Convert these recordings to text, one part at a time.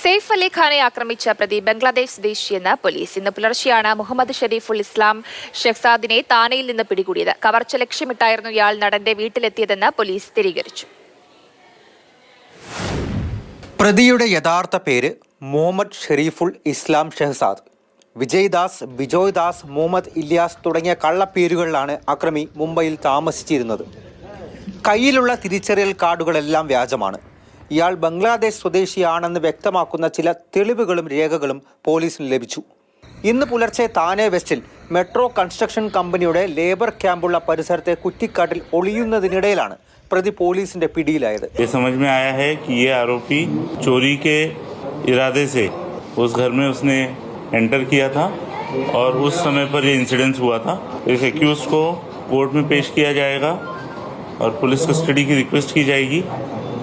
സെയ്ഫ് അലി ഖാനെ ആക്രമിച്ച പ്രതി ബംഗ്ലാദേശ് സ്വദേശിയെന്ന് പോലീസ്. ഇന്ന് പുലർച്ചെയാണ് മുഹമ്മദ് ഷരീഫുൽ ഇസ്ലാം ഷെഹ്സാദിനെ താനെയിൽ നിന്ന് പിടികൂടിയത്. കവർച്ച ലക്ഷ്യമിട്ടായിരുന്നു ഇയാൾ നടന്റെ വീട്ടിലെത്തിയതെന്ന് പോലീസ് സ്ഥിരീകരിച്ചു. പ്രതിയുടെ യഥാർത്ഥ പേര് മുഹമ്മദ് ഷരീഫുൽ ഇസ്ലാം ഷെഹ്സാദ്. വിജയ്ദാസ്, ബിജോയ്ദാസ്, മുഹമ്മദ് ഇല്യാസ് തുടങ്ങിയ കള്ളപ്പേരുകളിലാണ് അക്രമി മുംബൈയിൽ താമസിച്ചിരുന്നത്. കയ്യിലുള്ള തിരിച്ചറിയൽ കാർഡുകളെല്ലാം വ്യാജമാണ്. ഇയാൾ ബംഗ്ലാദേശ് സ്വദേശിയാണെന്ന് വ്യക്തമാക്കുന്ന ചില തെളിവുകളും രേഖകളും പോലീസിന് ലഭിച്ചു. ഇന്ന് പുലർച്ചെ താനെ വെസ്റ്റിൽ മെട്രോ കൺസ്ട്രക്ഷൻ കമ്പനിയുടെ ലേബർ ക്യാമ്പുള്ള പരിസരത്തെ കുറ്റിക്കാട്ടിൽ ഒളിയുന്നതിനിടയിലാണ് പ്രതി പോലീസിന്റെ പിടിയിലായത്. समझ में आया है कि ये आरोपी चोरी के इरादे से उस घर में उसने एंटर किया था और उस समय पर ये इंसिडेंस हुआ था. इस एक्यूज्ड को कोर्ट में पेश किया जाएगा और पुलिस कस्टडी की रिक्वेस्ट की जाएगी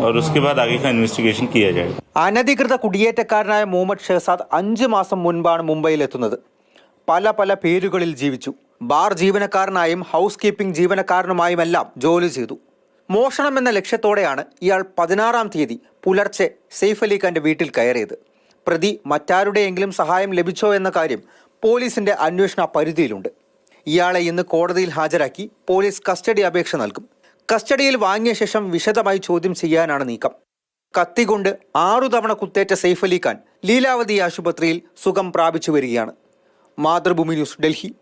और उसके बाद आगे का इन्वेस्टिगेशन किया जाएगा. അനധികൃത കുടിയേറ്റക്കാരനായ മുഹമ്മദ് ഷെഹ്സാദ് 5 മാസം മുൻപാണ് മുംബൈയിലെത്തുന്നത്. പല പേരുകളിൽ ജീവിച്ചു. ബാർ ജീവനക്കാരനായും ഹൗസ് കീപ്പിംഗ് ജീവനക്കാരനുമായുമെല്ലാം ജോലി ചെയ്തു. മോഷണം എന്ന ലക്ഷ്യത്തോടെയാണ് ഇയാൾ 16-ാം തീയതി പുലർച്ചെ സെയ്ഫ് അലി ഖാന്റെ വീട്ടിൽ കയറിയത്. പ്രതി മറ്റാരുടെയെങ്കിലും സഹായം ലഭിച്ചോ എന്ന കാര്യം പോലീസിന്റെ അന്വേഷണ പരിധിയിലുണ്ട്. ഇയാളെ ഇന്ന് കോടതിയിൽ ഹാജരാക്കി പോലീസ് കസ്റ്റഡി അപേക്ഷ നൽകും. കസ്റ്റഡിയിൽ വാങ്ങിയ ശേഷം വിശദമായി ചോദ്യം ചെയ്യാനാണ് നീക്കം. കത്തികൊണ്ട് 6 തവണ കുത്തേറ്റ സെയ്ഫ് അലി ഖാൻ ലീലാവതി ആശുപത്രിയിൽ സുഖം പ്രാപിച്ചു വരികയാണ്. മാതൃഭൂമി ന്യൂസ്, ഡൽഹി.